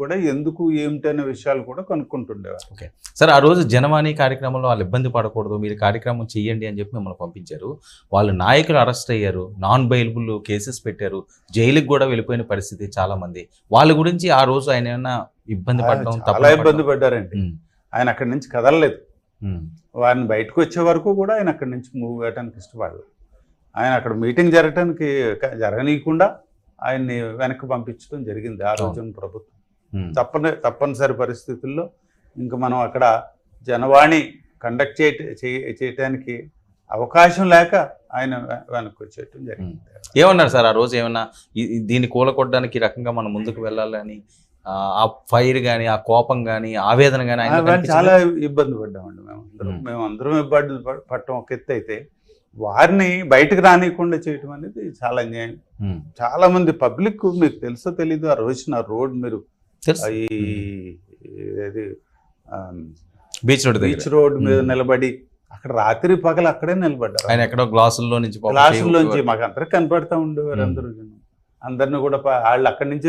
కూడా ఎందుకు ఏమిటి అనే విషయాలు కూడా కనుక్కుంటుండేవారు. ఓకే సార్, ఆ రోజు జనవాణి కార్యక్రమంలో వాళ్ళు ఇబ్బంది పడకూడదు, మీరు కార్యక్రమం చేయండి అని చెప్పి మిమ్మల్ని పంపించారు. వాళ్ళు నాయకులు అరెస్ట్ అయ్యారు, నాన్ బెయిలబుల్ కేసెస్ పెట్టారు, జైలుకి కూడా వెళ్ళిపోయిన పరిస్థితి చాలా మంది. వాళ్ళ గురించి ఆ రోజు ఆయన ఏమైనా ఇబ్బంది పడడం? చాలా ఇబ్బంది పడ్డారండి. ఆయన అక్కడి నుంచి కదలలేదు. వారిని బయటకు వచ్చే వరకు కూడా ఆయన అక్కడి నుంచి మూవ్ అవ్వడానికి ఇష్టపడలేదు. ఆయన అక్కడ మీటింగ్ జరగనీయకుండా ఆయన్ని వెనక్కి పంపించడం జరిగింది ఆ రోజున ప్రభుత్వం. తప్పనిసరి పరిస్థితుల్లో ఇంకా మనం అక్కడ జనవాణి కండక్ట్ చేయటానికి అవకాశం లేక ఆయన వెనక్కి వచ్చేయటం జరిగింది. ఏమన్నారు సార్ ఆ రోజు? ఏమన్నా దీన్ని కూలకొట్టడానికి ఈ రకంగా మనం ముందుకు వెళ్ళాలని ఆ ఫైర్ కానీ, ఆ కోపం కానీ, ఆవేదన కానీ? చాలా ఇబ్బంది పడ్డామండి మేమందరం ఇబ్బంది పడటం ఒక ఎత్తు అయితే, వారిని బయటకు రానియకుండా చేయటం అనేది చాలా అన్యాయం. చాలా మంది పబ్లిక్, మీకు తెలుసో తెలీదు, ఆ రోజున రోడ్ మీరు బీచ్ రోడ్ మీద నిలబడి అక్కడ రాత్రి పగలు అక్కడే నిలబడ్డారు. ఆయన ఎక్కడో గ్లాసుల్లోంచి మాకు అందరికి కనపడతా ఉండేవారు. అందరిని కూడా వాళ్ళు అక్కడి నుంచి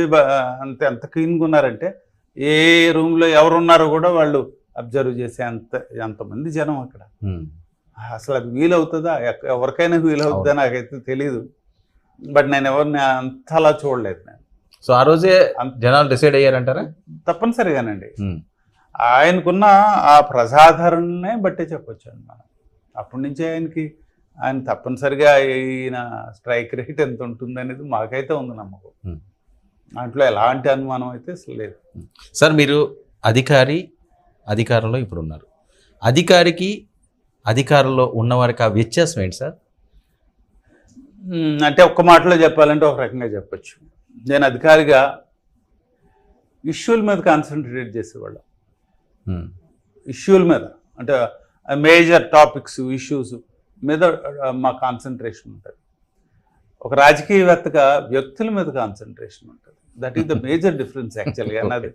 ఎంత క్లీన్గా ఉన్నారంటే ఏ రూమ్ లో ఎవరున్నారో కూడా వాళ్ళు అబ్జర్వ్ చేసే అంతమంది జనం అక్కడ. అసలు అది వీలవుతుందా? ఎవరికైనా వీలవుతుందా నాకైతే తెలీదు. బట్ నేను ఎవరిని అంతలా చూడలేదు నేను. సో ఆ రోజే జనాలు డిసైడ్ అయ్యారంటారా? తప్పనిసరిగానండి. ఆయనకున్న ఆ ప్రజాదరణనే బట్టే చెప్పొచ్చు మనం. అప్పటి నుంచే ఆయన తప్పనిసరిగా ఈయన స్ట్రైక్ రేట్ ఎంత ఉంటుంది అనేది మాకైతే ఉంది నమ్మకం. దాంట్లో ఎలాంటి అనుమానం అయితే అసలు లేదు. సార్, మీరు అధికారంలో ఇప్పుడు ఉన్నారు. అధికారికి అధికారంలో ఉన్నవారికి ఆ వ్యత్యాసం ఏంటి సార్? అంటే ఒక్క మాటలో చెప్పాలంటే ఒక రకంగా చెప్పచ్చు. నేను అధికారిగా ఇష్యూల మీద కాన్సన్ట్రేట్ చేసేవాళ్ళం. ఇష్యూల మీద అంటే మేజర్ టాపిక్స్, ఇష్యూస్ మీద మా కాన్సన్ట్రేషన్ ఉంటుంది. ఒక రాజకీయవేత్తగా వ్యక్తుల మీద కాన్సన్ట్రేషన్ ఉంటుంది. That is the major difference యాక్చువల్గా. అన్నది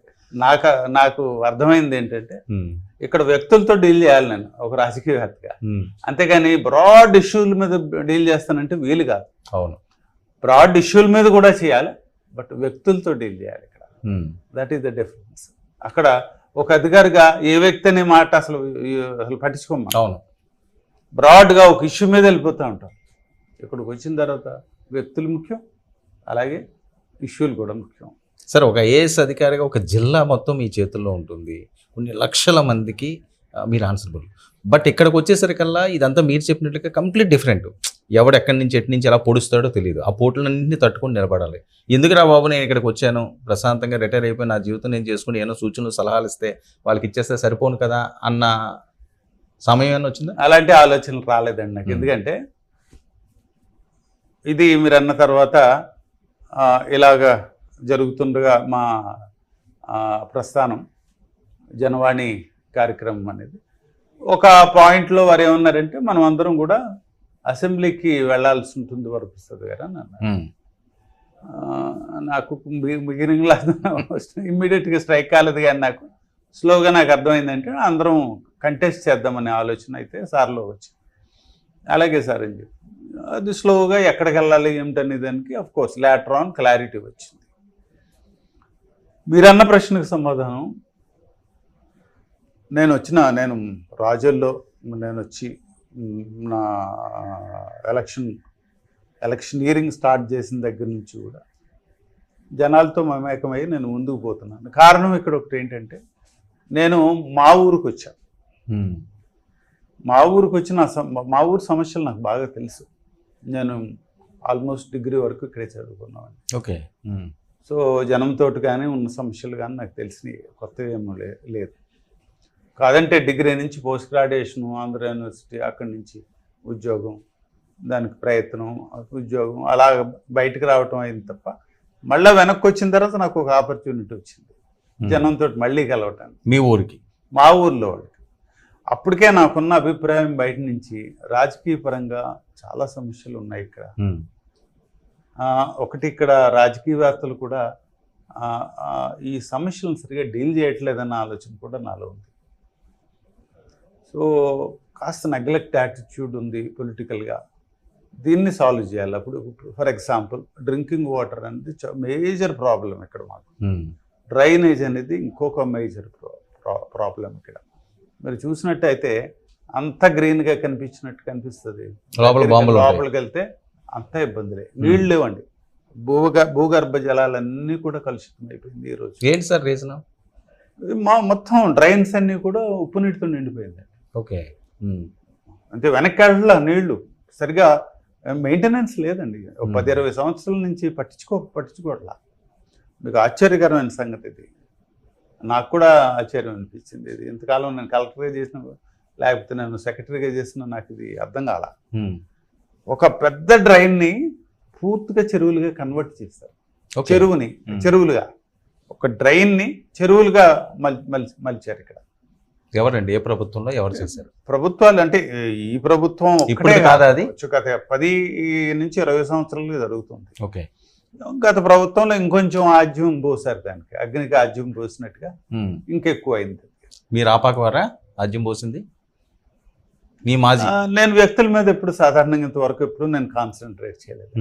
నాకు అర్థమైంది ఏంటంటే, ఇక్కడ వ్యక్తులతో డీల్ చేయాలి నేను ఒక రాజకీయవేత్తగా, అంతేగాని బ్రాడ్ ఇష్యూల మీద డీల్ చేస్తానంటే వీలు కాదు. అవును, బ్రాడ్ ఇష్యూల మీద కూడా చేయాలి, బట్ వ్యక్తులతో డీల్ చేయాలి ఇక్కడ. That is the difference. అక్కడ ఒక అధికారిగా ఏ వ్యక్తి అనే మాట అసలు పట్టించుకోమా. అవును, బ్రాడ్గా ఒక ఇష్యూ మీద వెళ్ళిపోతూ ఉంటాం. ఇక్కడికి వచ్చిన తర్వాత వ్యక్తులు ముఖ్యం, అలాగే ఇష్యూలు కూడా ముఖ్యం. సార్, ఒక ఐఏఎస్ అధికారిగా ఒక జిల్లా మొత్తం మీ చేతుల్లో ఉంటుంది, కొన్ని లక్షల మందికి మీరు ఆన్సరబుల్. బట్ ఇక్కడికి వచ్చేసరికల్లా ఇదంతా మీరు చెప్పినట్లుగా కంప్లీట్ డిఫరెంట్. ఎవడు ఎక్కడి నుంచి ఎటు నుంచి ఎలా పొడుస్తాడో తెలియదు. ఆ పోట్లన్నింటినీ తట్టుకొని నిలబడాలి. ఎందుకురా బాబు నేను ఇక్కడికి వచ్చాను, ప్రశాంతంగా రిటైర్ అయిపోయి నా జీవితం నేను చేసుకుని ఏమో సూచనలు సలహాలు ఇస్తే వాళ్ళకి ఇచ్చేస్తే సరిపోను కదా అన్న సమయం ఏమైనా వచ్చిందా? అలాంటి ఆలోచనలు రాలేదండి నాకు. ఎందుకంటే ఇది మీరు అన్న తర్వాత ఇలాగా జరుగుతుండగా మా ప్రస్థానం జనవాణి కార్యక్రమం అనేది ఒక పాయింట్లో వారు ఏమన్నారంటే, మనం అందరం కూడా అసెంబ్లీకి వెళ్లాల్సి ఉంటుంది వరప్రసాద్ గారు అని అన్నారు. నాకు బిగినింగ్లో ఇమ్మీడియట్గా స్ట్రైక్ కాలేదు, కానీ నాకు స్లోగా నాకు అర్థమైందంటే అందరం కంటెస్ట్ చేద్దామనే ఆలోచన అయితే సార్లో వచ్చింది. అలాగే సార్ అని చెప్పి అది స్లోగా ఎక్కడికి వెళ్ళాలి ఏమిటనే దానికి of course later on clarity వచ్చింది. మీరన్న ప్రశ్నకు సమాధానం, నేను రాజుల్లో నేను వచ్చి నా ఎలక్షనీరింగ్ స్టార్ట్ చేసిన దగ్గర నుంచి కూడా జనాలతో మమేకమై నేను ముందుకు పోతున్నాను. కారణం ఇక్కడ ఒకటి ఏంటంటే, నేను మా ఊరికి వచ్చాను. మా ఊరికి వచ్చిన మా ఊరు సమస్యలు నాకు బాగా తెలుసు. నేను ఆల్మోస్ట్ డిగ్రీ వరకు ఇక్కడే చదువుకున్నాను. ఓకే. సో జనంతో కానీ ఉన్న సమస్యలు కానీ నాకు తెలిసినవి కొత్తవి ఏమో లేదు. కాదంటే డిగ్రీ నుంచి పోస్ట్ గ్రాడ్యుయేషను ఆంధ్ర యూనివర్సిటీ, అక్కడి నుంచి ఉద్యోగం, దానికి ప్రయత్నం, ఉద్యోగం, అలా బయటకు రావటం అయింది తప్ప, మళ్ళీ వెనక్కి వచ్చిన తర్వాత నాకు ఒక ఆపర్చునిటీ వచ్చింది జనంతో మళ్ళీ కలవటానికి. మీ ఊరికి? మా ఊర్లో వాళ్ళకి. అప్పటికే నాకున్న అభిప్రాయం బయట నుంచి, రాజకీయ పరంగా చాలా సమస్యలు ఉన్నాయి ఇక్కడ. ఒకటి, ఇక్కడ రాజకీయవేత్తలు కూడా ఈ సమస్యలను సరిగా డీల్ చేయట్లేదన్న ఆలోచన కూడా నాలో ఉంది. సో కాస్త నెగ్లెక్ట్ యాటిట్యూడ్ ఉంది పొలిటికల్గా. దీన్ని సాల్వ్ చేయాలి. అప్పుడు ఫర్ ఎగ్జాంపుల్ డ్రింకింగ్ వాటర్ అనేది మేజర్ ప్రాబ్లం ఇక్కడ మాకు. డ్రైనేజ్ అనేది ఇంకొక మేజర్ ప్రాబ్లం ఇక్కడ. మీరు చూసినట్టయితే అంత గ్రీన్గా కనిపించినట్టు కనిపిస్తుంది, లోపల బాంబులు ఉంటాయి. లోపలికి వెళ్తే అంత ఇబ్బందులే. నీళ్ళు లేవండి, భూగర్భ జలాలన్నీ కూడా కలుషితం అయిపోయింది ఈరోజు. ఏంటి సార్ రీజన్? మొత్తం డ్రైన్స్ అన్నీ కూడా ఉప్పు నీటితో నిండిపోయింది. ఓకే. అంటే వెనకాడలా నీళ్లు సరిగా మెయింటెనెన్స్ లేదండి. 10-20 సంవత్సరాల నుంచి పట్టించుకోవట్లా. మీకు ఆశ్చర్యకరమైన సంగతి ఇది. నాకు కూడా ఆశ్చర్యం అనిపించింది. ఇది ఇంతకాలం నేను కలెక్టర్గా చేసిన, లేకపోతే నేను సెక్రటరీగా చేసిన, నాకు ఇది అర్థం కాల. ఒక పెద్ద డ్రైన్ని పూర్తిగా చెరువులుగా కన్వర్ట్ చేస్తారు. చెరువుని చెరువులుగా, ఒక డ్రైన్ని చెరువులుగా మలిచారు ఇక్కడ. ఎవరండి, ఏ ప్రభుత్వంలో ఎవరు చేశారు? ప్రభుత్వాలు అంటే ఈ ప్రభుత్వం ఇప్పుడే కాదా అది? గత 10 నుంచి 20 సంవత్సరాలు జరుగుతుంది. ఓకే. గత ప్రభుత్వంలో ఇంకొంచెం ఆజ్యం పోసారు, దానికి అగ్నికి ఆజ్యం పోసినట్టుగా ఇంకెక్కువ అయింది. మీరు ఆపాకవారా ఆజ్యం పోసింది? మీ మాజీ? నేను వ్యక్తుల మీద ఎప్పుడు సాధారణంగా ఇంతవరకు ఎప్పుడు నేను కాన్సన్ట్రేట్ చేయలేదు.